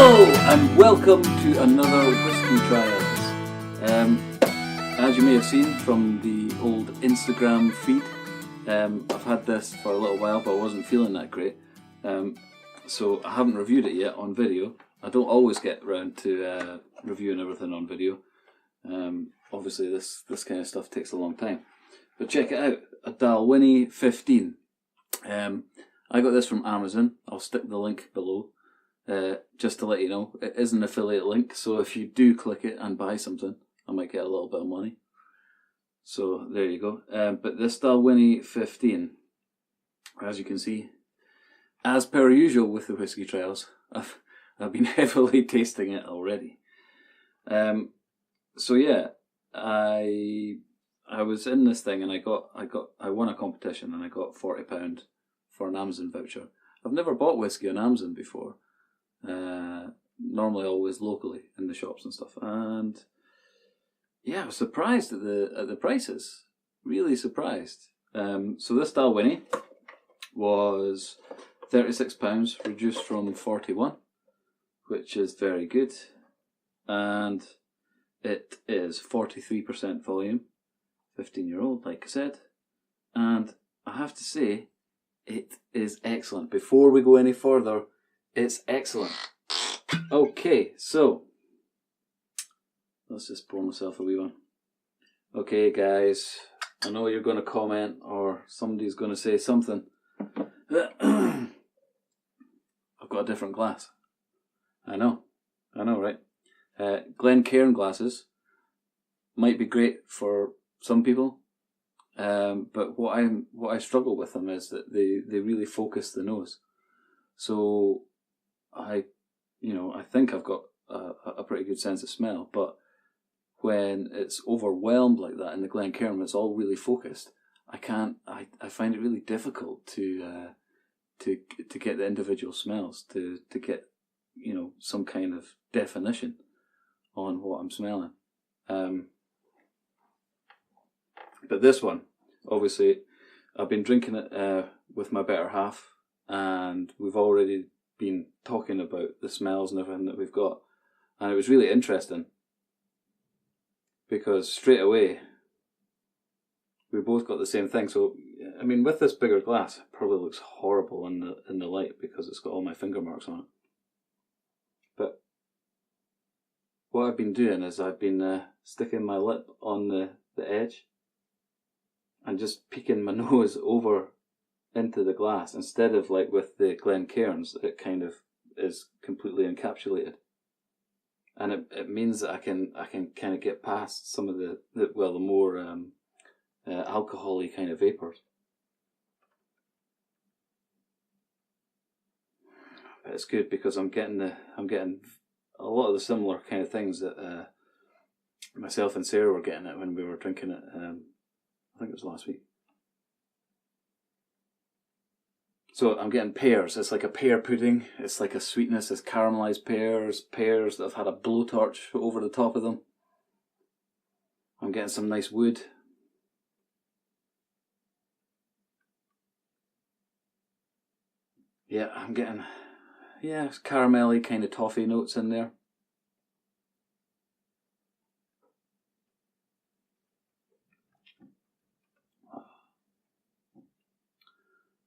Hello and welcome to another Whisky Trials. As you may have seen from the old Instagram feed, I've had this for a little while but I wasn't feeling that great. So I haven't reviewed it yet on video. I don't always get around to reviewing everything on video. Obviously this kind of stuff takes a long time. But check it out, a Dalwhinnie 15. I got this from Amazon. I'll stick the link below. Just to let you know, it is an affiliate link, so if you do click it and buy something, I might get a little bit of money. So there you go. But this Dalwhinnie 15, as you can see, as per usual with the Whisky Trials, I've been heavily tasting it already. So yeah, I was in this thing and I won a competition and I got £40 for an Amazon voucher. I've never bought whiskey on Amazon before. Normally always locally in the shops and stuff, and yeah, I was surprised at the prices. Really surprised. So this Dalwhinnie was £36, reduced from 41, which is very good, and it is 43% volume, 15-year-old, like I said, and I have to say, it is excellent. Before we go any further, it's excellent. Okay, so let's just pour myself a wee one. Okay, guys, I know you're going to comment or somebody's going to say something. I've got a different glass. I know, right? Glencairn glasses might be great for some people, but what I struggle with them is that they really focus the nose. So I think I've got a pretty good sense of smell, but when it's overwhelmed like that in the Glencairn, it's all really focused. I find it really difficult to get the individual smells, to get some kind of definition on what I'm smelling. But this one, obviously, I've been drinking it with my better half, and we've already been talking about the smells and everything that we've got, and it was really interesting because straight away we both got the same thing. So I mean, with this bigger glass, it probably looks horrible in the light because it's got all my finger marks on it. But what I've been doing is I've been sticking my lip on the edge and just peeking my nose over into the glass, instead of like with the Glencairns, it kind of is completely encapsulated, and it means that I can kind of get past some of the more alcohol-y kind of vapors. But it's good because I'm getting a lot of the similar kind of things that myself and Sarah were getting it when we were drinking it. I think it was last week. So I'm getting pears. It's like a pear pudding. It's like a sweetness. It's caramelized pears that have had a blowtorch over the top of them. I'm getting some nice wood. Yeah, I'm getting caramelly kind of toffee notes in there.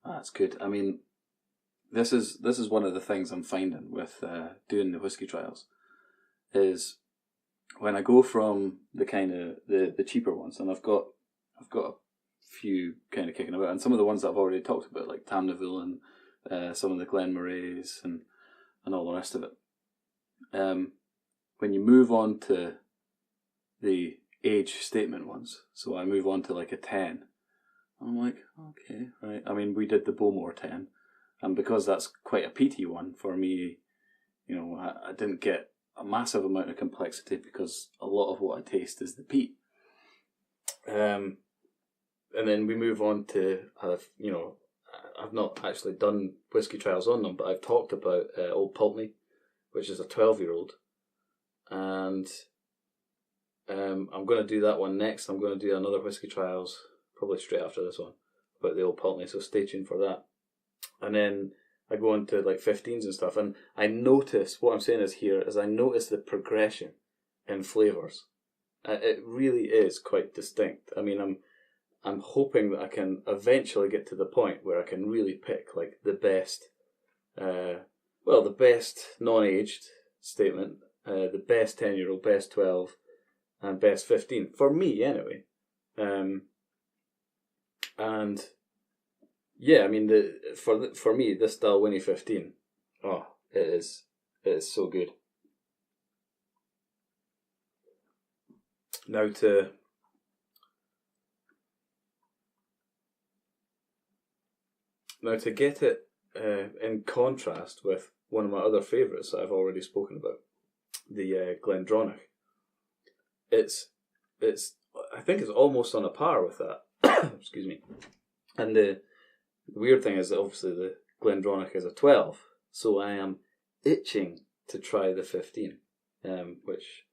That's good. I mean, this is one of the things I'm finding with doing the Whisky Trials, is when I go from the kind of the cheaper ones, and I've got a few kind of kicking about, and some of the ones that I've already talked about, like Tamnaville and some of the Glenmorays and all the rest of it. When you move on to the age statement ones, so I move on to like a 10. I'm like, okay, right. I mean, we did the Bowmore 10, and because that's quite a peaty one for me, I didn't get a massive amount of complexity because a lot of what I taste is the peat. And then we move on to, I've not actually done Whisky Trials on them, but I've talked about Old Pulteney, which is a 12-year-old, and I'm going to do that one next. I'm going to do another Whisky Trials probably straight after this one about the Old Pulteney, so stay tuned for that. And then I go into like 15s and stuff, and I notice, what I'm saying is here, is I notice the progression in flavours. It really is quite distinct. I mean, I'm hoping that I can eventually get to the point where I can really pick like the best, the best non-aged statement, the best 10-year-old, best 12, and best 15 for me anyway. And yeah, I mean, for me, this Dalwhinnie 15, it is so good. Now to get it in contrast with one of my other favourites that I've already spoken about, the Glendronach. I think it's almost on a par with that. Excuse me. And the weird thing is that obviously the Glendronach is a 12, so I am itching to try the 15, which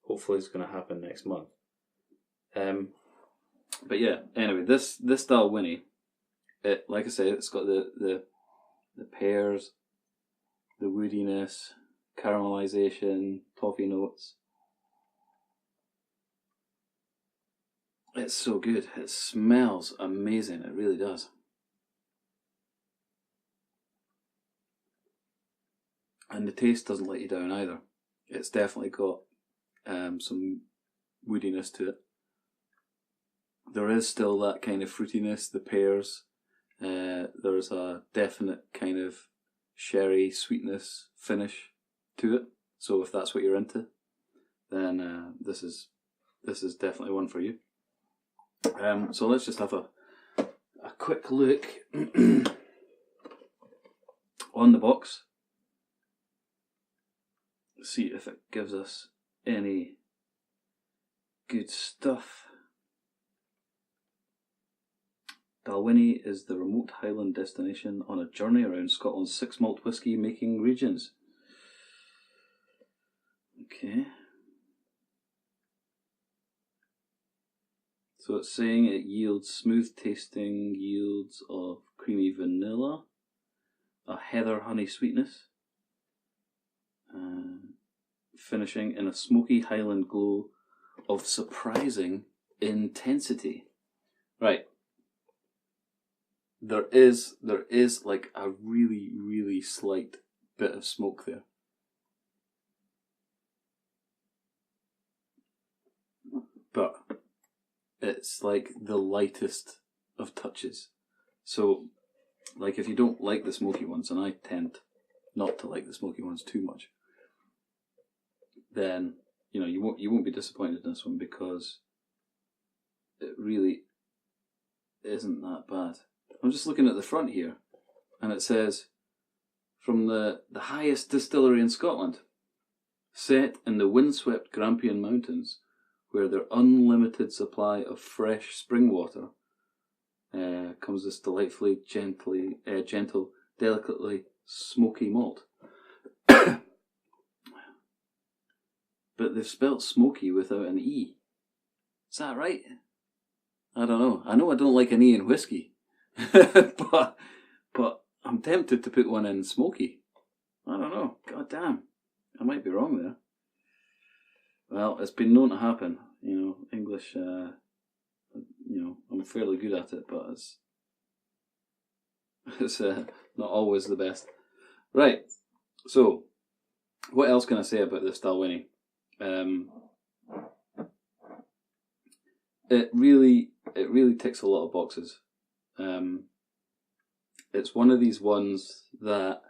hopefully is going to happen next month. But yeah, anyway, this Dalwhinnie, like I said, it's got the pears, the woodiness, caramelization, toffee notes. It's so good. It smells amazing. It really does. And the taste doesn't let you down either. It's definitely got some woodiness to it. There is still that kind of fruitiness, the pears. There's a definite kind of sherry sweetness finish to it. So if that's what you're into, then this is definitely one for you. So let's just have a quick look on the box. See if it gives us any good stuff. Dalwhinnie is the remote Highland destination on a journey around Scotland's 6 malt whisky making regions. Okay. So it's saying it yields smooth tasting yields of creamy vanilla, a heather honey sweetness, finishing in a smoky Highland glow of surprising intensity. Right. There is like a really, really slight bit of smoke there. But it's like the lightest of touches. So, like if you don't like the smoky ones, and I tend not to like the smoky ones too much, then you won't be disappointed in this one, because it really isn't that bad. I'm just looking at the front here, and it says, from the highest distillery in Scotland, set in the windswept Grampian Mountains, where their unlimited supply of fresh spring water comes this delightfully gentle, delicately smoky malt. But they've spelt smoky without an E. Is that right? I don't know. I know I don't like an E in whiskey. but I'm tempted to put one in smoky. I don't know. God damn. I might be wrong there. Well, it's been known to happen. English, I'm fairly good at it, but it's not always the best. Right. So, what else can I say about this Dalwhinnie? It really ticks a lot of boxes. It's one of these ones that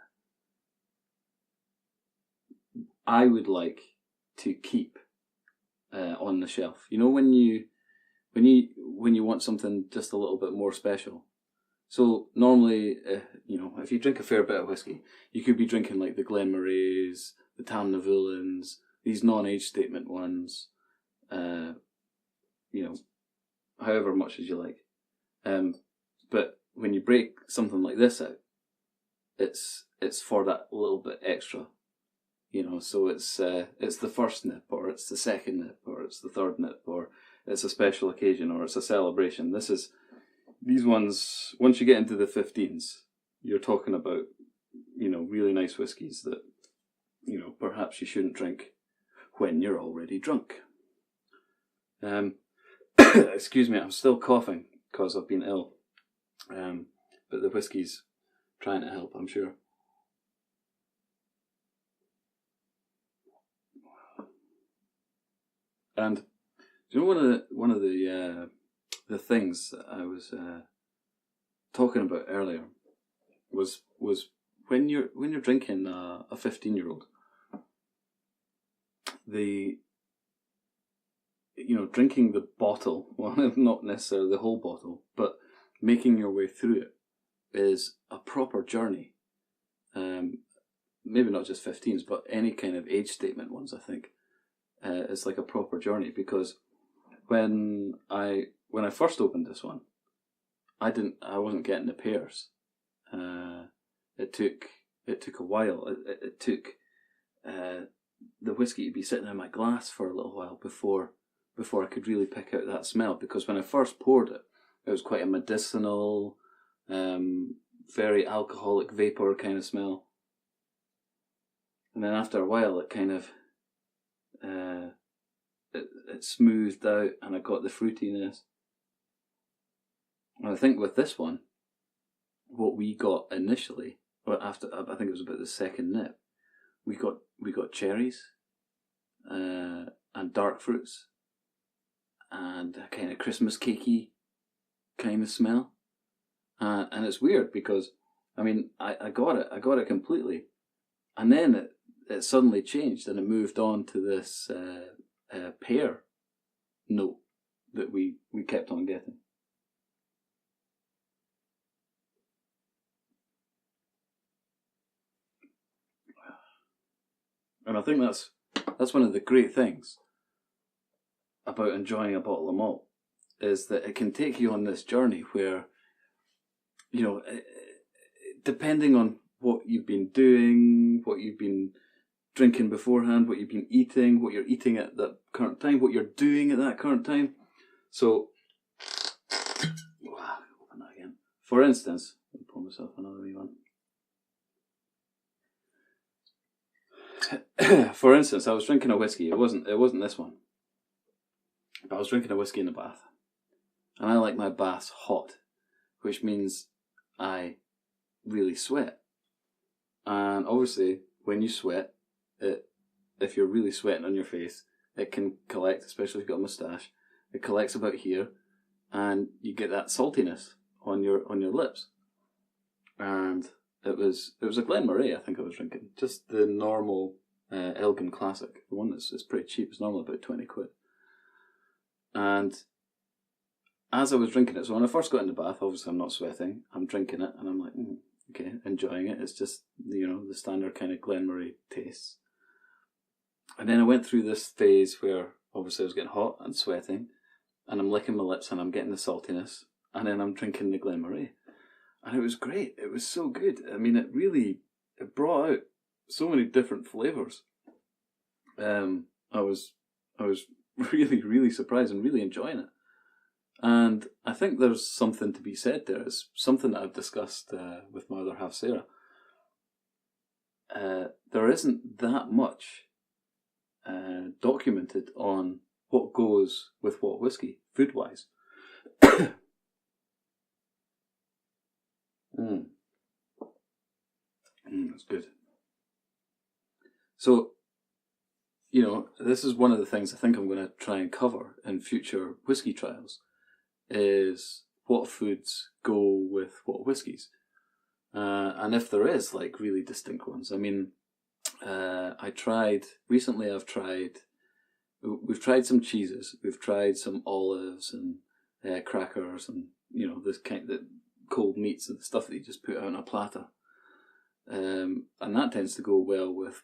I would like to keep on the shelf. When you want something just a little bit more special. So normally, if you drink a fair bit of whiskey, you could be drinking like the Glenmorrays, the Tamnavulans, these non-age statement ones, however much as you like. But when you break something like this out, it's for that little bit extra. So it's the first nip, or it's the second nip, or it's the third nip, or it's a special occasion, or it's a celebration. These ones, once you get into the 15s, you're talking about, really nice whiskies that, perhaps you shouldn't drink when you're already drunk. Excuse me, I'm still coughing because I've been ill. But the whiskey's trying to help, I'm sure. And do you know one of the things that I was talking about earlier was when you're drinking a 15-year-old, drinking the bottle, well, not necessarily the whole bottle, but making your way through it is a proper journey. Maybe not just 15s, but any kind of age statement ones, I think. It's like a proper journey, because when I first opened this one, I wasn't getting the pears. It took a while. It took the whiskey to be sitting in my glass for a little while before I could really pick out that smell, because when I first poured it, it was quite a medicinal, very alcoholic vapor kind of smell. And then after a while, it kind of it smoothed out, and I got the fruitiness. And I think with this one, what we got initially, or after, I think it was about the second nip, we got cherries, and dark fruits, and a kind of Christmas cakey kind of smell. And it's weird because, I got it completely, and then it suddenly changed, and it moved on to this pear note that we kept on getting. And I think that's one of the great things about enjoying a bottle of malt, is that it can take you on this journey where, depending on what you've been doing, what you've been drinking beforehand, what you've been eating, what you're eating at that current time, what you're doing at that current time. So, open that again. For instance, I'll pour myself another wee one. For instance, I was drinking a whiskey. It wasn't this one. But I was drinking a whiskey in the bath. And I like my baths hot, which means I really sweat. And obviously, when you sweat, if you're really sweating on your face, it can collect, especially if you've got a moustache. It collects about here, and you get that saltiness on your lips. And it was a Glenmorangie, I think I was drinking, just the normal Elgin Classic, the one that's pretty cheap. It's normally about 20 quid. And as I was drinking it, so when I first got in the bath, obviously I'm not sweating, I'm drinking it, and I'm like, okay, enjoying it. It's just, the standard kind of Glenmorangie tastes. And then I went through this phase where obviously I was getting hot and sweating, and I'm licking my lips and I'm getting the saltiness, and then I'm drinking the Glenmorangie. And it was great. It was so good. It brought out so many different flavours. I was really, really surprised and really enjoying it. And I think there's something to be said there. It's something that I've discussed with my other half, Sarah. There isn't that much documented on what goes with what whiskey, food-wise. That's good. So, this is one of the things I think I'm going to try and cover in future whiskey trials, is what foods go with what whiskies. And if there is, really distinct ones. We've tried some cheeses, we've tried some olives and crackers and, this kind of cold meats and stuff that you just put out on a platter. And that tends to go well with,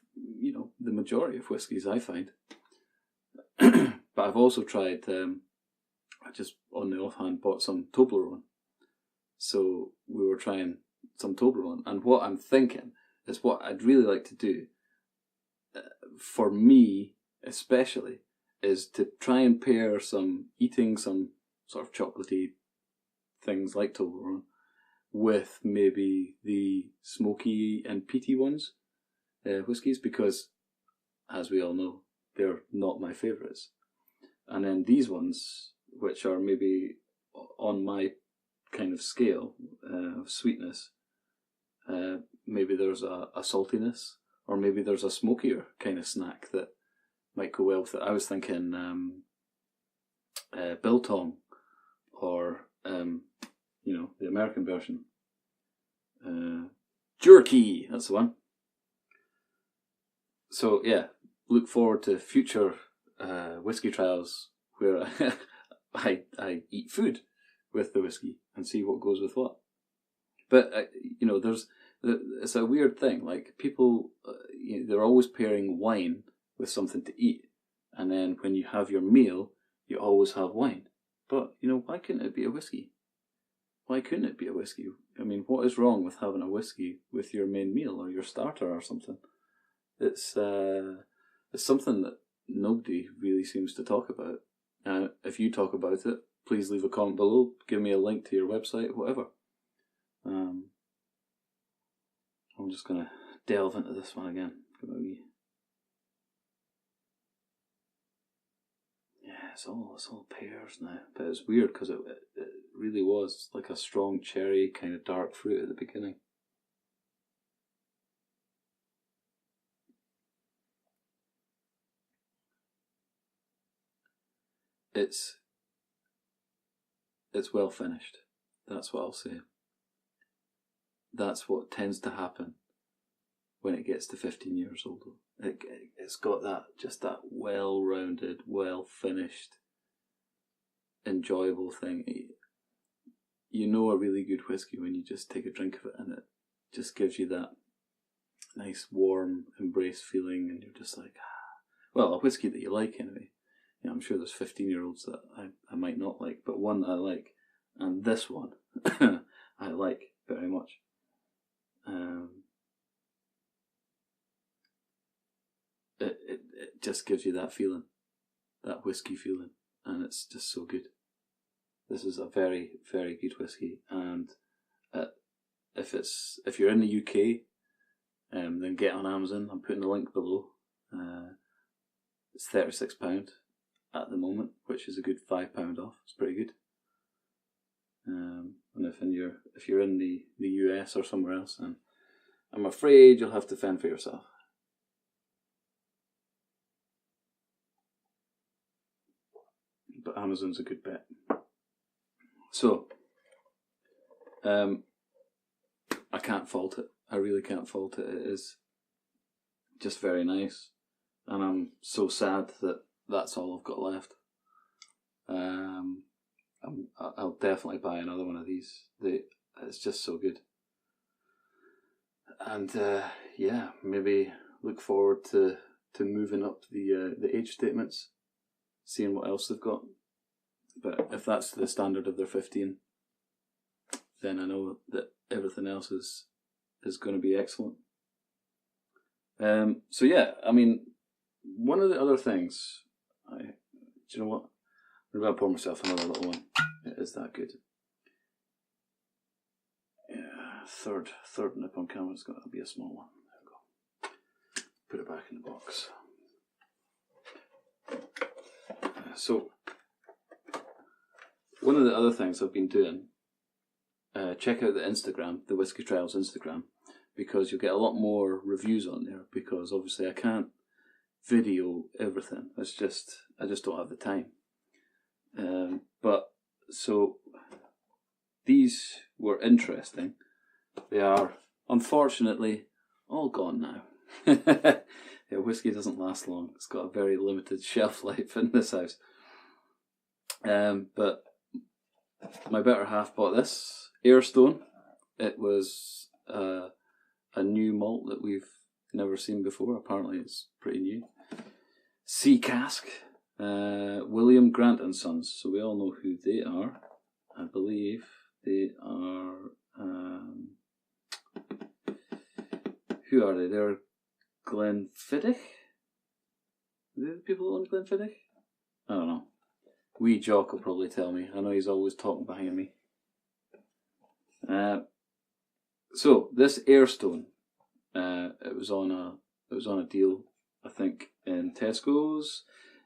the majority of whiskies, I find. But I've also tried, I just on the offhand bought some Toblerone. So we were trying some Toblerone. And what I'm thinking is what I'd really like to do, for me especially, is to try and pair eating some sort of chocolatey things like Toblerone with maybe the smoky and peaty ones, whiskies, because, as we all know, they're not my favourites. And then these ones, which are maybe on my kind of scale of sweetness, maybe there's a saltiness, or maybe there's a smokier kind of snack that might go well with it. I was thinking biltong, or the American version, jerky. That's the one. So yeah, look forward to future whiskey trials where I eat food with the whiskey and see what goes with what. But it's a weird thing. Like, people, they're always pairing wine with something to eat, and then when you have your meal, you always have wine. But why couldn't it be a whiskey? Why couldn't it be a whiskey? I mean, what is wrong with having a whiskey with your main meal or your starter or something? It's something that nobody really seems to talk about. If you talk about it, please leave a comment below. Give me a link to your website, whatever. I'm just gonna delve into this one again. Yeah, it's all pears now, but it's weird because it really was like a strong cherry kind of dark fruit at the beginning. It's well finished. That's what I'll say. That's what tends to happen when it gets to 15 years old. It's got that well-rounded, well-finished, enjoyable thing. You know a really good whiskey when you just take a drink of it, and it just gives you that nice, warm embrace feeling, and you're just like, well, a whiskey that you like anyway. I'm sure there's 15-year-olds that I might not like, but one that I like, and this one I like very much. It just gives you that feeling, that whiskey feeling, and it's just so good. This is a very, very good whiskey, and if you're in the UK, then get on Amazon. I'm putting the link below. It's £36 at the moment, which is a good £5 off. It's pretty good. And if you're in the US or somewhere else, then I'm afraid you'll have to fend for yourself. But Amazon's a good bet. So, I can't fault it. I really can't fault it. It is just very nice, and I'm so sad that that's all I've got left. I'll definitely buy another one of these. It's just so good. And maybe look forward to moving up the age statements, seeing what else they've got. But if that's the standard of their 15, then I know that everything else is going to be excellent. So yeah, I mean, one of the other things, do you know what? I'm going to pour myself another little one. It is that good. Yeah, third nip on camera is going to be a small one. There we go. Put it back in the box. So, one of the other things I've been doing, check out the Instagram, the Whisky Trials Instagram, because you'll get a lot more reviews on there, because obviously I can't video everything. I just don't have the time. But so these were interesting. They are unfortunately all gone now. Yeah, whiskey doesn't last long. It's got a very limited shelf life in this house. But my better half bought this Aerstone. It was a new malt that we've never seen before. Apparently it's pretty new. Sea cask. William Grant and Sons. So we all know who they are. I believe they are. Who are they? They're Glenfiddich. Are they the people who own Glenfiddich? I don't know. Wee Jock will probably tell me. I know he's always talking behind me. So this Aerstone, it was on a deal, I think, in Tesco's.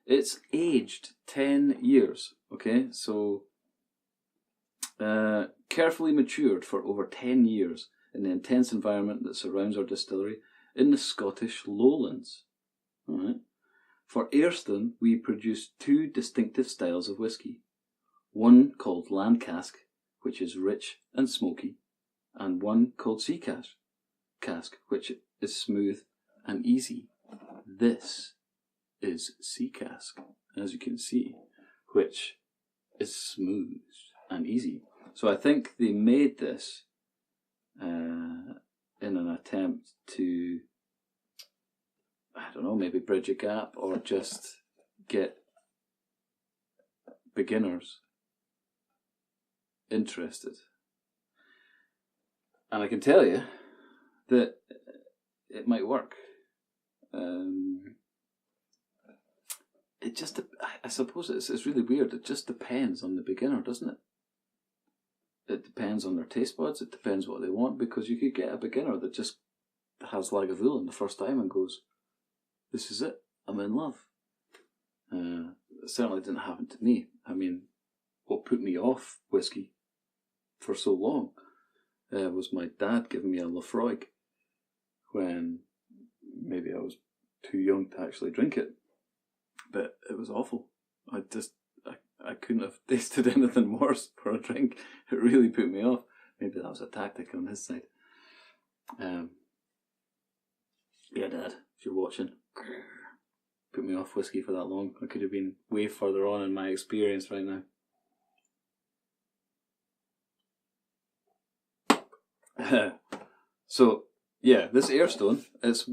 It's aged 10 years. Okay, so carefully matured for over 10 years in the intense environment that surrounds our distillery in the Scottish Lowlands. All right. For Aerstone, we produce two distinctive styles of whisky. One called land cask, which is rich and smoky, and one called sea cask, which is smooth and easy. This is sea cask, as you can see, which is smooth and easy. So I think they made this in an attempt to, I don't know, maybe bridge a gap or just get beginners interested. And I can tell you that it might work. It just, I suppose it's really weird. It just depends on the beginner, doesn't it? It depends on their taste buds. It depends what they want, because you could get a beginner that just has Lagavulin the first time and goes, "This is it. I'm in love." It certainly didn't happen to me. I mean, what put me off whiskey for so long was my dad giving me a Lafroig when maybe I was too young to actually drink it. But it was awful. I couldn't have tasted anything worse for a drink. It really put me off. Maybe that was a tactic on his side. Yeah, Dad, if you're watching, put me off whiskey for that long. I could have been way further on in my experience right now. So yeah, this Aerstone, it's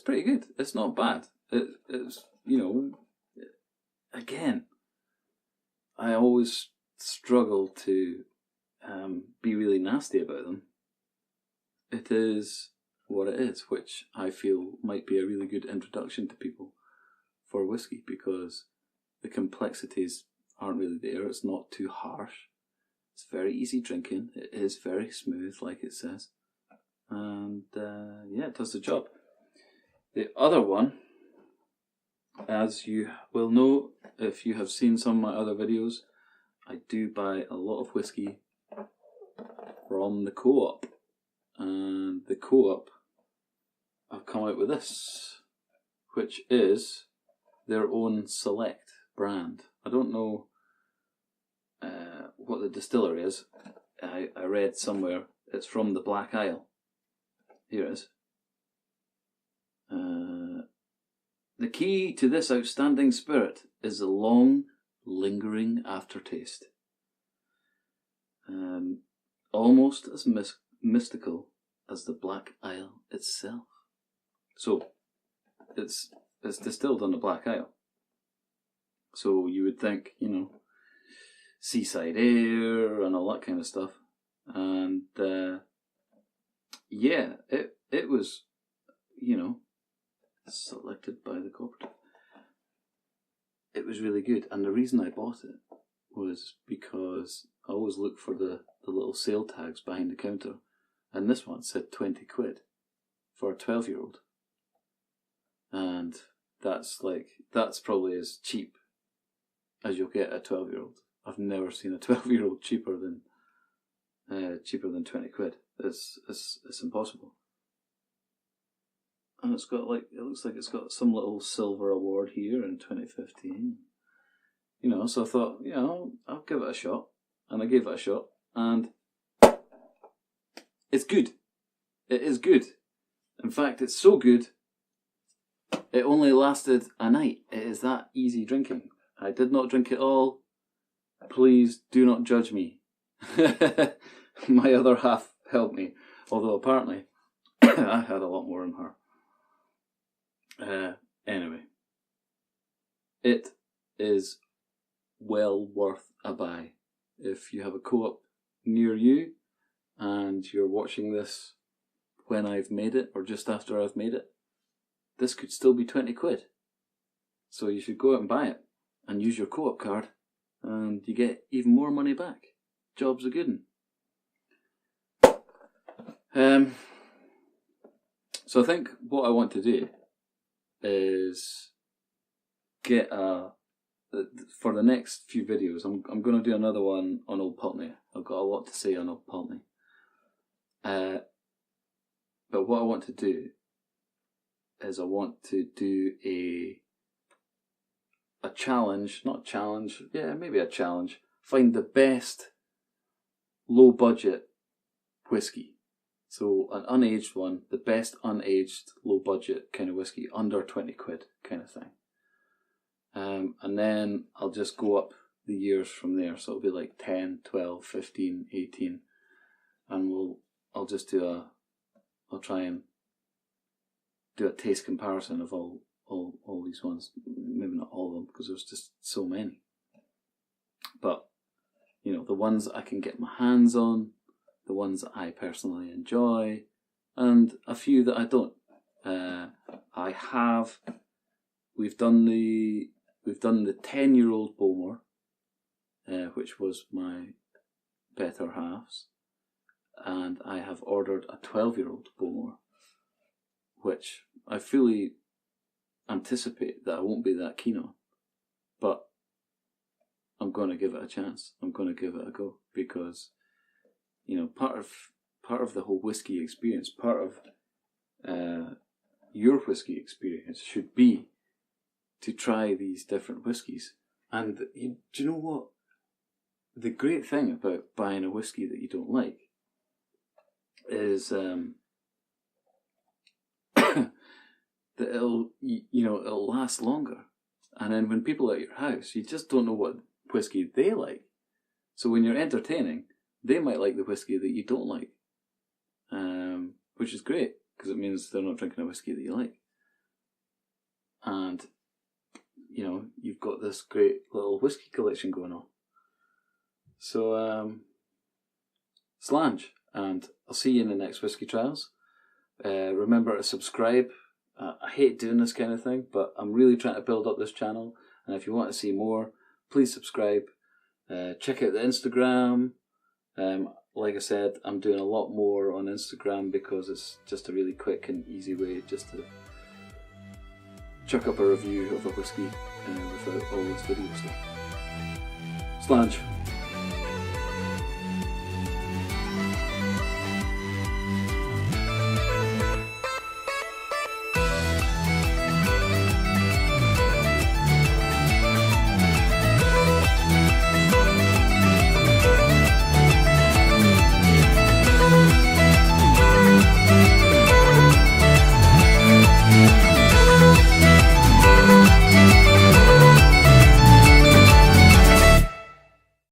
pretty good. It's not bad. It's again, I always struggle to be really nasty about them. It is what it is, which I feel might be a really good introduction to people for whiskey, because the complexities aren't really there. It's not too harsh. It's very easy drinking. It is very smooth, like it says. And yeah, it does the job. The other one, as you will know if you have seen some of my other videos, I do buy a lot of whiskey from the Co-op. And the Co-op have come out with this, which is their own select brand. I don't know what the distillery is. I read somewhere it's from the Black Isle. Here it is. The key to this outstanding spirit is the long, lingering aftertaste. Almost as mystical as the Black Isle itself. So, it's distilled on the Black Isle. So you would think, seaside air and all that kind of stuff. And yeah, it was, selected by the cooperative. It was really good, and the reason I bought it was because I always look for the little sale tags behind the counter, and this one said 20 quid for a 12-year-old. And that's probably as cheap as you'll get a 12-year-old. I've never seen a 12-year-old cheaper than 20 quid. It's impossible. And it's got it looks like it's got some little silver award here in 2015. So I thought, I'll give it a shot. And I gave it a shot. And it's good. It is good. In fact, it's so good, it only lasted a night. It is that easy drinking. I did not drink it all. Please do not judge me. My other half helped me. Although apparently, I had a lot more in her. Anyway, it is well worth a buy. If you have a Co-op near you and you're watching this when I've made it or just after I've made it, this could still be 20 quid. So you should go out and buy it and use your Co-op card, and you get even more money back. Job's a good one. So I think what I want to do is get for the next few videos, I'm going to do another one on Old Pulteney. I've got a lot to say on Old Pulteney. But what I want to do is I want to do a challenge, not a challenge, yeah, maybe a challenge. Find the best low budget whiskey. So an unaged one, the best unaged low budget kind of whiskey, under 20 quid kind of thing. And then I'll just go up the years from there. So it'll be like 10, 12, 15, 18. And I'll try and do a taste comparison of all these ones. Maybe not all of them, because there's just so many. But, you know, the ones I can get my hands on, the ones that I personally enjoy, and a few that I don't. We've done the 10-year-old Bowmore, which was my better halves, and I have ordered a 12-year-old Bowmore, which I fully anticipate that I won't be that keen on, but I'm going to give it a chance. I'm going to give it a go, because, you know, part of the whole whiskey experience, part of your whiskey experience should be to try these different whiskies. And do you know what? The great thing about buying a whiskey that you don't like is that it'll last longer. And then when people are at your house, you just don't know what whiskey they like. So when you're entertaining, they might like the whiskey that you don't like, which is great, because it means they're not drinking a whiskey that you like. And, you know, you've got this great little whiskey collection going on. So, Slange, and I'll see you in the next Whisky Trials. Remember to subscribe. I hate doing this kind of thing, but I'm really trying to build up this channel, and if you want to see more, please subscribe. Check out the Instagram. Like I said, I'm doing a lot more on Instagram, because it's just a really quick and easy way just to chuck up a review of a whiskey without all this video stuff. Slange.